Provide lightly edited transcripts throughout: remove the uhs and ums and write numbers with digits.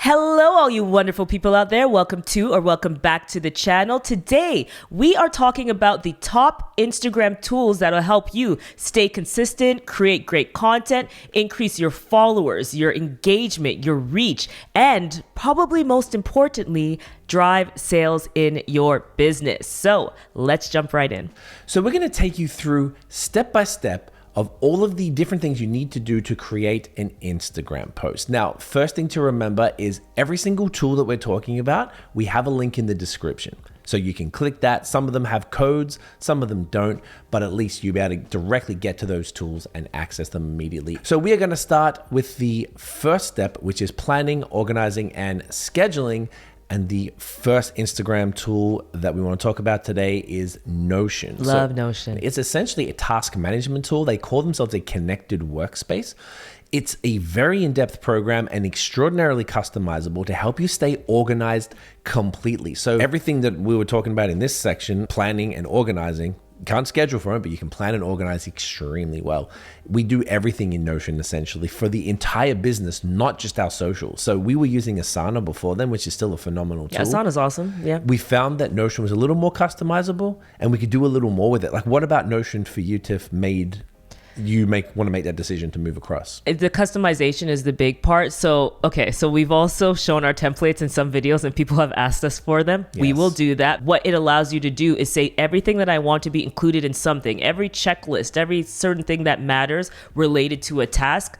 Hello, all you wonderful people out there. Welcome to or welcome back to the channel. Today, we are talking about the top Instagram tools that will help you stay consistent, create great content, increase your followers, your engagement, your reach, and probably most importantly, drive sales in your business. So let's jump right in. So we're going to take you through step by step of all of the different things you need to do to create an Instagram post. Now, first thing to remember is every single tool that we're talking about, we have a link in the description. So you can click that. Some of them have codes, some of them don't, but at least you'll be able to directly get to those tools and access them immediately. So we are going to start with the first step, which is planning, organizing, and scheduling. And the first Instagram tool that we want to talk about today is Notion. Love Notion. It's essentially a task management tool. They call themselves a connected workspace. It's a very in-depth program and extraordinarily customizable to help you stay organized completely. So everything that we were talking about in this section, planning and organizing, can't schedule for it, but you can plan and organize extremely well. We do everything in Notion essentially for the entire business, not just our social. So we were using Asana before then, which is still a phenomenal tool. Yeah, Asana's awesome. Yeah. We found that Notion was a little more customizable and we could do a little more with it. Like, what about Notion for you, Tiff, want to make that decision to move across? The customization is the big part. So we've also shown our templates in some videos and people have asked us for them. Yes. We will do that. What it allows you to do is say everything that I want to be included in something, every checklist, every certain thing that matters related to a task,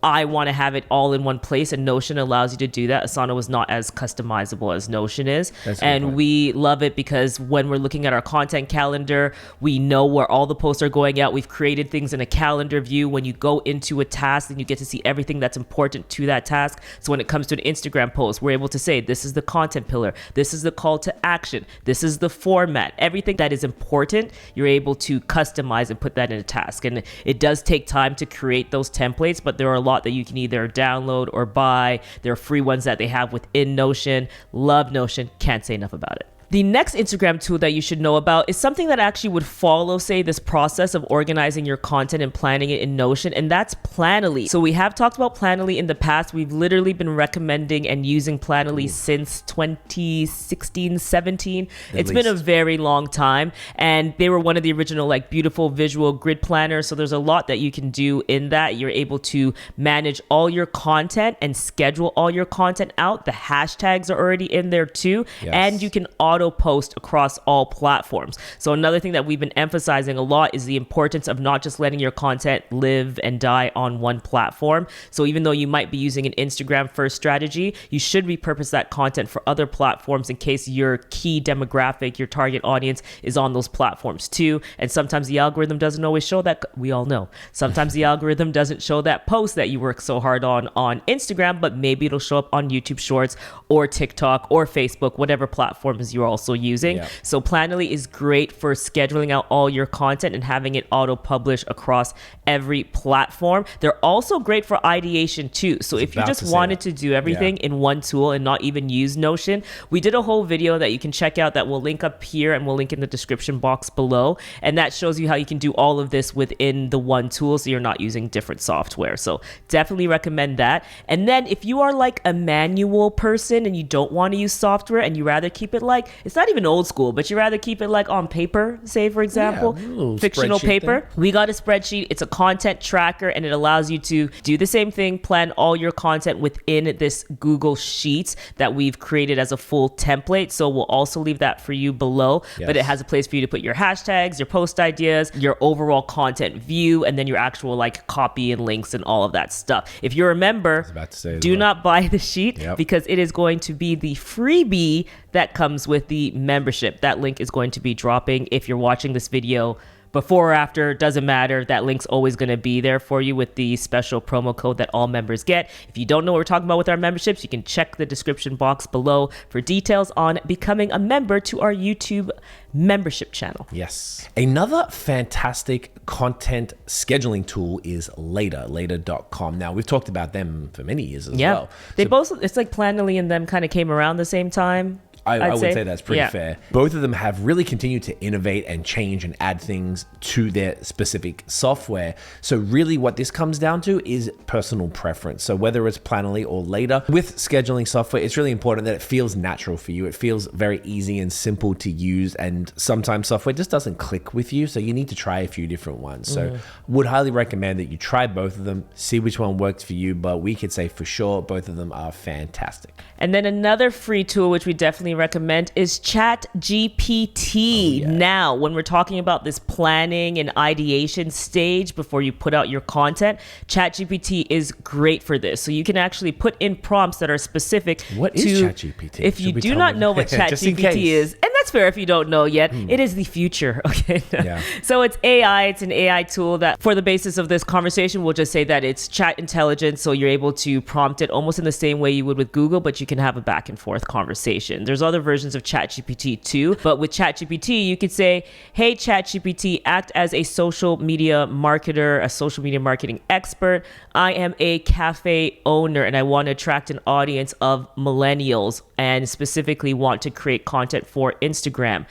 I want to have it all in one place, and Notion allows you to do that. Asana was not as customizable as Notion is. And we love it because when we're looking at our content calendar, we know where all the posts are going out. We've created things in a calendar view. When you go into a task, then you get to see everything that's important to that task. So when it comes to an Instagram post, we're able to say, this is the content pillar. This is the call to action. This is the format. Everything that is important, you're able to customize and put that in a task. And it does take time to create those templates, but there are a lot that you can either download or buy. There are free ones that they have within Notion. Love Notion. Can't say enough about it. The next Instagram tool that you should know about is something that actually would follow, say, this process of organizing your content and planning it in Notion, and that's Planoly. So we have talked about Planoly in the past. We've literally been recommending and using Planoly since 2016, 17. It's been a very long time, and they were one of the original beautiful visual grid planners. So there's a lot that you can do in that. You're able to manage all your content and schedule all your content out. The hashtags are already in there too, and you can auto post across all platforms. So another thing that we've been emphasizing a lot is the importance of not just letting your content live and die on one platform. So even though you might be using an Instagram first strategy, you should repurpose that content for other platforms in case your key demographic, your target audience is on those platforms too. And sometimes the algorithm doesn't always show that. We all know. Sometimes the algorithm doesn't show that post that you work so hard on Instagram, but maybe it'll show up on YouTube Shorts or TikTok or Facebook, whatever platforms you're also using. Yeah. So Planoly is great for scheduling out all your content and having it auto-publish across every platform. They're also great for ideation too. So if you just wanted to do everything in one tool and not even use Notion, we did a whole video that you can check out that we'll link up here and we'll link in the description box below. And that shows you how you can do all of this within the one tool so you're not using different software. So definitely recommend that. And then if you are like a manual person and you don't want to use software and you rather keep it it's not even old school, but you rather keep it on paper, say for example, fictional paper. We got a spreadsheet. It's a content tracker and it allows you to do the same thing, plan all your content within this Google Sheets that we've created as a full template. So we'll also leave that for you below, but it has a place for you to put your hashtags, your post ideas, your overall content view, and then your actual copy and links and all of that stuff. If you're a member, do not buy the sheet because it is going to be the freebie that comes with the membership. That link is going to be dropping if you're watching this video before or after, doesn't matter. That link's always going to be there for you with the special promo code that all members get. If you don't know what we're talking about with our memberships, you can check the description box below for details on becoming a member to our YouTube membership channel. Yes. Another fantastic content scheduling tool is later.com. Now, we've talked about them for many years as well. They both, it's like Planoly and them kind of came around the same time. I would say. say that's pretty fair. Both of them have really continued to innovate and change and add things to their specific software. So really what this comes down to is personal preference. So whether it's Planoly or later, with scheduling software, it's really important that it feels natural for you. It feels very easy and simple to use, and sometimes software just doesn't click with you. So you need to try a few different ones. So would highly recommend that you try both of them, see which one works for you, but we could say for sure both of them are fantastic. And then another free tool, which we definitely recommend, is ChatGPT. Now, when we're talking about this planning and ideation stage before you put out your content, ChatGPT is great for this. So you can actually put in prompts that are specific. What is ChatGPT? If you do not know what ChatGPT is, and that's fair if you don't know yet, it is the future. Okay. So it's AI. It's an AI tool that, for the basis of this conversation, we'll just say that it's chat intelligence. So you're able to prompt it almost in the same way you would with Google, but you can have a back and forth conversation. There's other versions of ChatGPT too, but with ChatGPT, you could say, hey, ChatGPT, act as a social media marketer, a social media marketing expert. I am a cafe owner and I want to attract an audience of millennials and specifically want to create content for Instagram.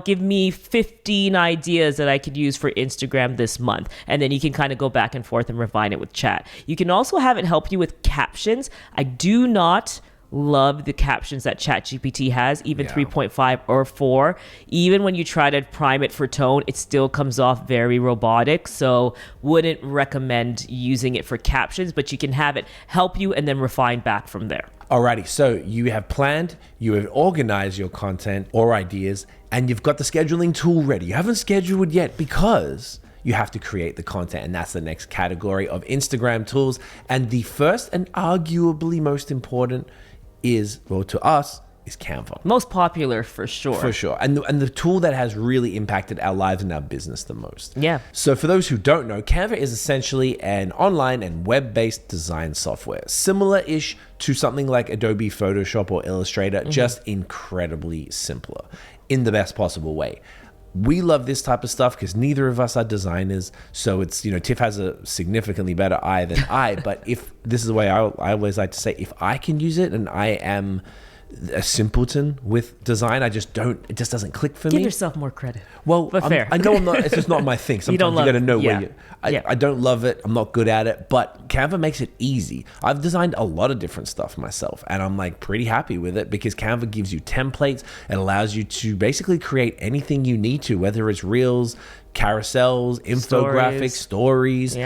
Give me 15 ideas that I could use for Instagram this month. And then you can kind of go back and forth and refine it with chat. You can also have it help you with captions. I do not love the captions that ChatGPT has, even 3.5 or 4. Even when you try to prime it for tone, it still comes off very robotic. So wouldn't recommend using it for captions, but you can have it help you and then refine back from there. Alrighty, so you have planned, you have organized your content or ideas, and you've got the scheduling tool ready. You haven't scheduled yet because you have to create the content, and that's the next category of Instagram tools. And the first and arguably most important is, well, to us, is Canva. Most popular for sure. For sure. And the tool that has really impacted our lives and our business the most. Yeah. So for those who don't know, Canva is essentially an online and web-based design software, similar-ish to something like Adobe Photoshop or Illustrator, just incredibly simpler in the best possible way. We love this type of stuff because neither of us are designers. So it's, Tiff has a significantly better eye than I, but if this is the way I always like to say, if I can use it and I am a simpleton with design, it just doesn't click for me. Give yourself more credit. Well, but fair. I know I'm not, it's just not my thing. Sometimes you got to know where you, I don't love it. I'm not good at it, but Canva makes it easy. I've designed a lot of different stuff myself and I'm pretty happy with it because Canva gives you templates. It allows you to basically create anything you need to, whether it's reels, carousels, infographics, stories.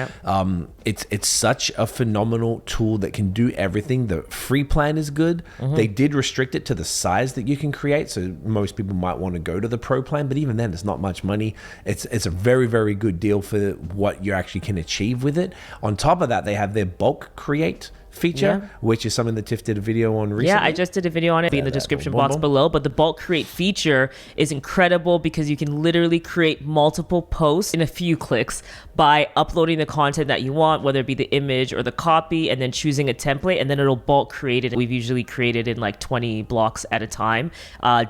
It's such a phenomenal tool that can do everything. The free plan is good. They did restrict it to the size that you can create, so most people might want to go to the pro plan, but even then it's not much money. It's a very, very good deal for what you actually can achieve with it. On top of that, they have their bulk create feature, which is something that Tiff did a video on recently. Yeah, I just did a video on it in the description box below, but the bulk create feature is incredible because you can literally create multiple posts in a few clicks by uploading the content that you want, whether it be the image or the copy, and then choosing a template, and then it'll bulk create it. We've usually created in 20 blocks at a time.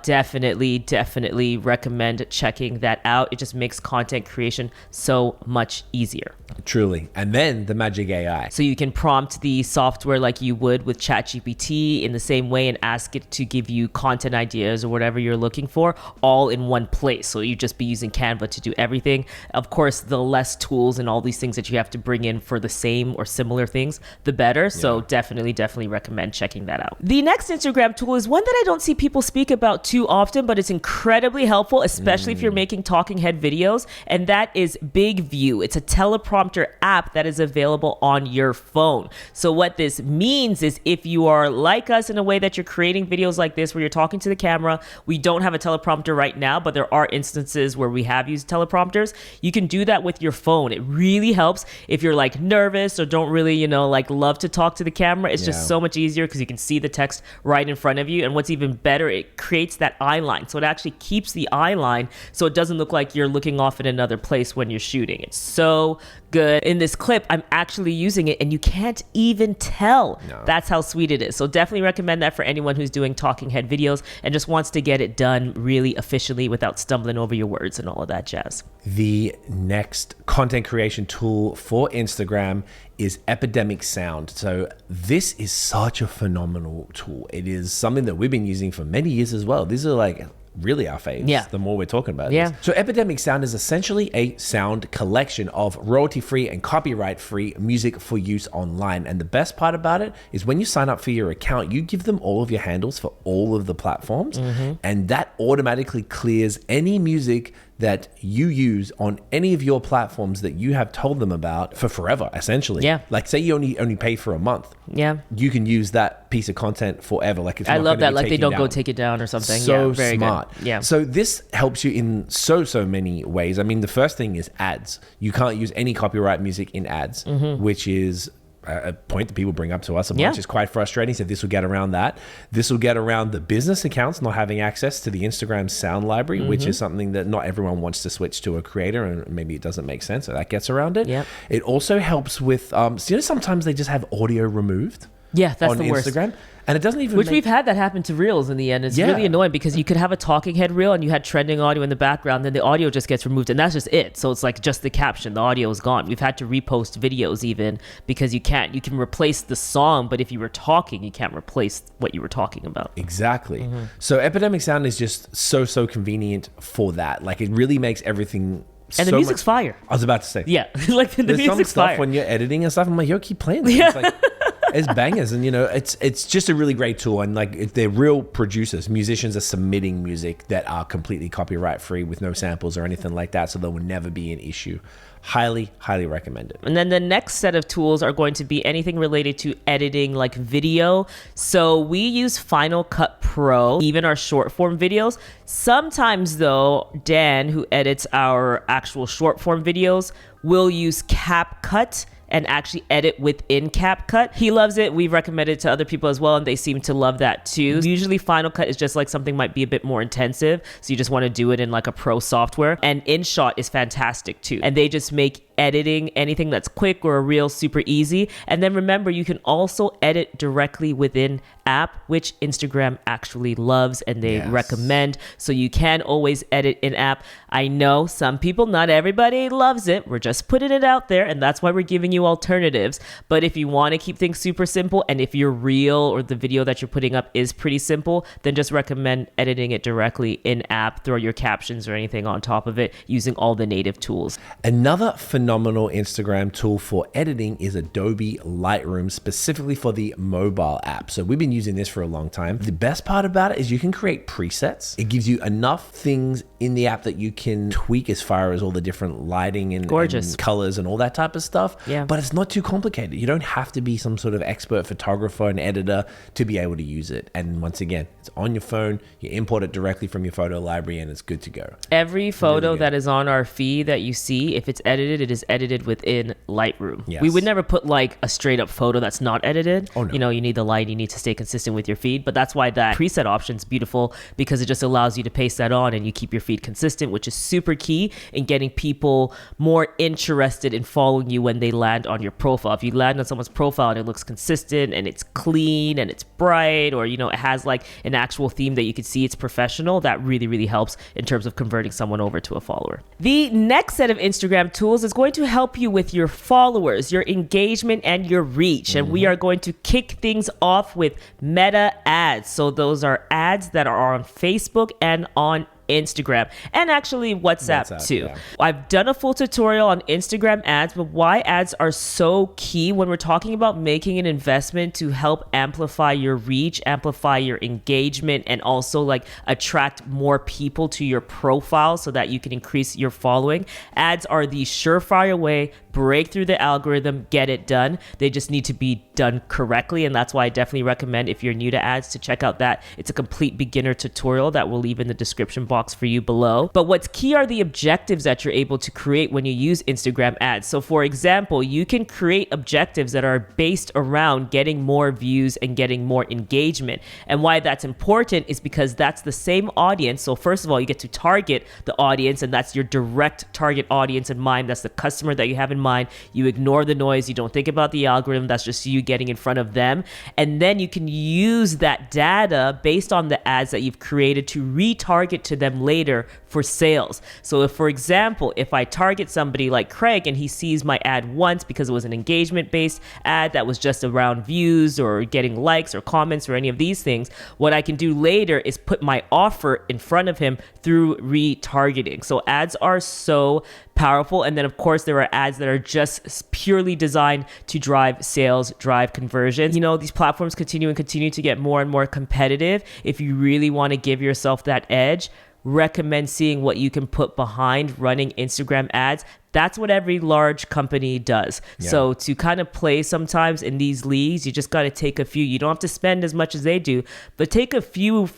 Definitely recommend checking that out. It just makes content creation so much easier. Truly. And then the magic AI. So you can prompt the software like you would with ChatGPT in the same way and ask it to give you content ideas or whatever you're looking for all in one place. So you just be using Canva to do everything. Of course, the less tools and all these things that you have to bring in for the same or similar things, the better. So definitely recommend checking that out. The next Instagram tool is one that I don't see people speak about too often, but it's incredibly helpful, especially if you're making talking head videos, and that is Big View. It's a teleprompter app that is available on your phone. So what this means is if you are like us in a way that you're creating videos like this where you're talking to the camera, we don't have a teleprompter right now, but there are instances where we have used teleprompters. You can do that with your phone. It really helps if you're nervous or don't really, love to talk to the camera. It's just so much easier because you can see the text right in front of you. And what's even better, it creates that eye line. So it actually keeps the eye line so it doesn't look like you're looking off in another place when you're shooting. It's so good. In this clip, I'm actually using it and you can't even tell. No. That's how sweet it is. So definitely recommend that for anyone who's doing talking head videos and just wants to get it done really efficiently without stumbling over your words and all of that jazz. The next content creation tool for Instagram is Epidemic Sound. So this is such a phenomenal tool. It is something that we've been using for many years as well. These are like really our faves, the more we're talking about this. So Epidemic Sound is essentially a sound collection of royalty-free and copyright-free music for use online. And the best part about it is when you sign up for your account, you give them all of your handles for all of the platforms, and that automatically clears any music that you use on any of your platforms that you have told them about for forever, essentially. Like say you only pay for a month. You can use that piece of content forever. Like it's I love that. Like they don't go take it down or something. So very smart. Good. So this helps you in so many ways. I mean, the first thing is ads. You can't use any copyright music in ads, which is a point that people bring up to us a bunch. Is quite frustrating. So this will get around that. This will get around the business accounts not having access to the Instagram sound library, which is something that not everyone wants to switch to a creator, and maybe it doesn't make sense. So that gets around it. It also helps with, so sometimes they just have audio removed. That's on the worst. Instagram. And it doesn't even we've had that happen to Reels in the end. It's really annoying because you could have a talking head reel and you had trending audio in the background, then the audio just gets removed and that's just it. So it's like just the caption, the audio is gone. We've had to repost videos even because you can replace the song, but if you were talking, you can't replace what you were talking about. Exactly. So Epidemic Sound is just so convenient for that. Like it really makes everything and the music's fire. I was about to say. Like the music's some stuff fire. When you're editing and stuff, I'm like, yo, keep playing this. It's like, it's bangers, and it's just a really great tool. And like they're real producers. Musicians are submitting music that are completely copyright free with no samples or anything like that, so there will never be an issue. Highly recommend it. And then the next set of tools are going to be anything related to editing, like video. So we use Final Cut Pro, even our short form videos. Sometimes though, Dan, who edits our actual short form videos, will use CapCut and actually edit within CapCut. He loves it. We've recommended it to other people as well, and they seem to love that too. Usually Final Cut is just like something might be a bit more intensive, so you just want to do it in like a pro software. And InShot is fantastic too. And they just make editing anything that's quick or a reel super easy. And then remember, you can also edit directly within app, which Instagram actually loves and they recommend. So you can always edit in app. I know some people, not everybody loves it. We're just putting it out there, and that's why we're giving you alternatives. But if you want to keep things super simple, and if your reel or the video that you're putting up is pretty simple, then just recommend editing it directly in app. Throw your captions or anything on top of it using all the native tools. Another phenomenal Instagram tool for editing is Adobe Lightroom, specifically for the mobile app. So we've been using this for a long time. The best part about it is you can create presets. It gives you enough things in the app that you can tweak as far as all the different lighting and colors and all that type of stuff. But it's not too complicated. You don't have to be some sort of expert photographer and editor to be able to use it. And once again, it's on your phone. You import it directly from your photo library and it's good to go. Every photo that is on our feed that you see, if it's edited, it is edited within Lightroom. We would never put like a straight up photo that's not edited. You need the light, you need to stay consistent with your feed. But that's why that preset option is beautiful, because it just allows you to paste that on and you keep your feed consistent, which is super key in getting people more interested in following you when they land on your profile. If you land on someone's profile and it looks consistent and it's clean and it's bright, or it has like an actual theme that you can see it's professional, that really helps in terms of converting someone over to a follower. The next set of Instagram tools is going to help you with your followers, your engagement, and your reach. And we are going to kick things off with Meta ads. So those are ads that are on Facebook and on Instagram, and actually WhatsApp too. I've done a full tutorial on Instagram ads, but why ads are so key when we're talking about making an investment to help amplify your reach, amplify your engagement, and also like attract more people to your profile so that you can increase your following. Ads are the surefire way, break through the algorithm, get it done. They just need to be done correctly, and that's why I definitely recommend, if you're new to ads, to check out that. It's a complete beginner tutorial that we'll leave in the description box box for you below. But what's key are the objectives that you're able to create when you use Instagram ads. So for example, you can create objectives that are based around getting more views and getting more engagement. And why that's important is because that's the same audience. So first of all, you get to target the audience, and that's your direct target audience in mind. That's the customer that you have in mind. You ignore the noise. You don't think about the algorithm. That's just you getting in front of them. And then you can use that data based on the ads that you've created to retarget to them later for sales. So if, for example, if I target somebody like Craig and he sees my ad once because it was an engagement-based ad that was just around views or getting likes or comments or any of these things, what I can do later is put my offer in front of him through retargeting. So ads are so powerful. And then of course there are ads that are just purely designed to drive sales, drive conversions. You know, these platforms continue to get more and more competitive. If you really want to give yourself that edge, recommend seeing what you can put behind running Instagram ads. That's what every large company does. Yeah. So to kind of play sometimes in these leagues, you just got to take a few. You don't have to spend as much as they do, but take a few,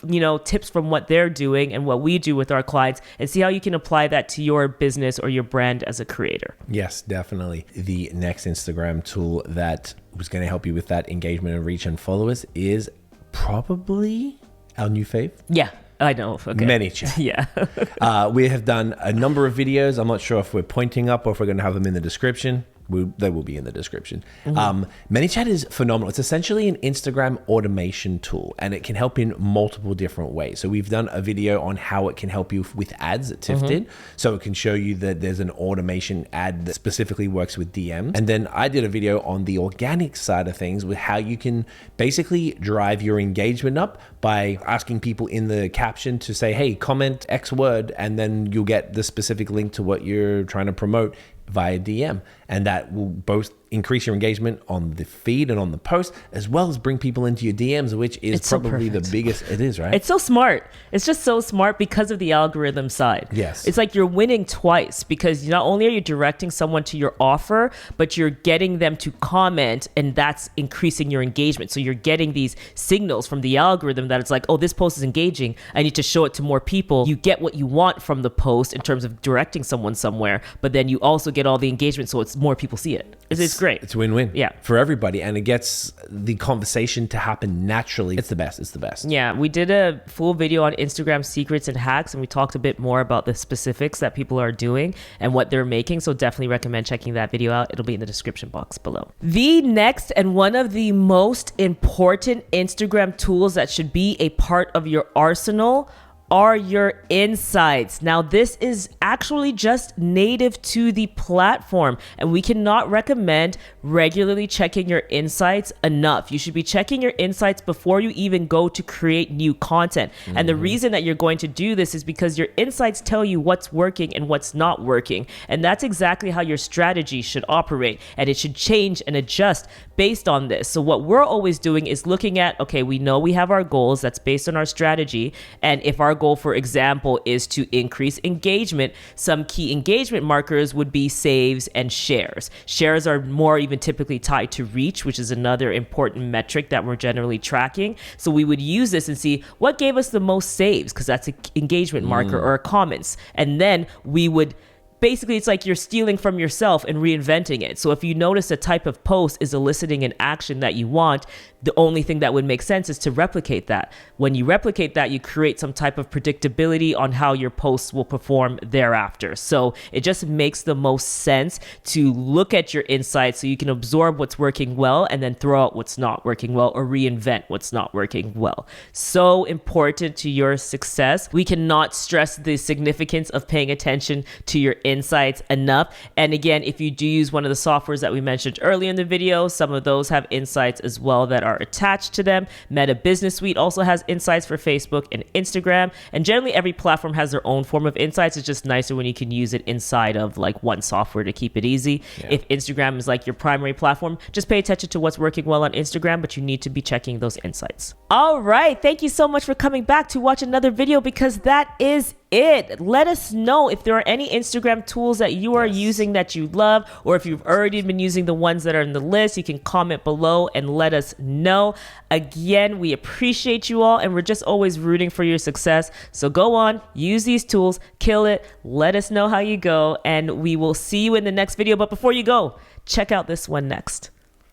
tips from what they're doing and what we do with our clients and see how you can apply that to your business or your brand as a creator. Yes, definitely. The next Instagram tool that was going to help you with that engagement and reach and followers is probably our new fave. Yeah. I know. Okay. ManyChat. Yeah. We have done a number of videos. I'm not sure if we're pointing up or if we're going to have them in the description. They will be in the description. ManyChat is phenomenal. It's essentially an Instagram automation tool, and it can help in multiple different ways. So we've done a video on how it can help you with ads that Tiff did. So it can show you that there's an automation ad that specifically works with DMs. And then I did a video on the organic side of things with how you can basically drive your engagement up by asking people in the caption to say, hey, comment X word, and then you'll get the specific link to what you're trying to promote via DM. And that will both increase your engagement on the feed and on the post, as well as bring people into your DMs, which is probably the biggest. It is, right? It's so smart. It's just so smart because of the algorithm side. Yes. It's like you're winning twice because not only are you directing someone to your offer, but you're getting them to comment, and that's increasing your engagement. So you're getting these signals from the algorithm that it's like, oh, this post is engaging. I need to show it to more people. You get what you want from the post in terms of directing someone somewhere, but then you also get all the engagement, so it's more people see it. It's great. It's a win-win. Yeah. For everybody. And it gets the conversation to happen naturally. It's the best. It's the best. Yeah. We did a full video on Instagram secrets and hacks, and we talked a bit more about the specifics that people are doing and what they're making. So definitely recommend checking that video out. It'll be in the description box below. The next and one of the most important Instagram tools that should be a part of your arsenal are your insights. Now, this is actually just native to the platform, and we cannot recommend regularly checking your insights enough. You should be checking your insights before you even go to create new content. And the reason that you're going to do this is because your insights tell you what's working and what's not working. And that's exactly how your strategy should operate, and it should change and adjust based on this. So what we're always doing is looking at, okay, we know we have our goals that's based on our strategy, and if our goal, for example, is to increase engagement, some key engagement markers would be saves and shares. Shares are more even typically tied to reach, which is another important metric that we're generally tracking. So we would use this and see what gave us the most saves, because that's an engagement marker, or comments. And then we would basically, it's like you're stealing from yourself and reinventing it. So if you notice a type of post is eliciting an action that you want, the only thing that would make sense is to replicate that. When you replicate that, you create some type of predictability on how your posts will perform thereafter. So it just makes the most sense to look at your insights so you can absorb what's working well and then throw out what's not working well or reinvent what's not working well. So important to your success. We cannot stress the significance of paying attention to your insights enough. And again, if you do use one of the softwares that we mentioned earlier in the video, some of those have insights as well that are attached to them. Meta Business Suite also has insights for Facebook and Instagram. And generally every platform has their own form of insights. It's just nicer when you can use it inside of like one software to keep it easy. Yeah. If Instagram is like your primary platform, just pay attention to what's working well on Instagram, but you need to be checking those insights. All right. Thank you so much for coming back to watch another video, because that is it. Let us know if there are any Instagram tools that you are using that you love, or if you've already been using the ones that are in the list. You can comment below and let us know. Again, we appreciate you all, and we're just always rooting for your success. So go on, use these tools, kill it. Let us know how you go, and we will see you in the next video. But before you go, check out this one next.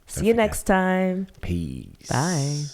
See you next time. Peace. Bye.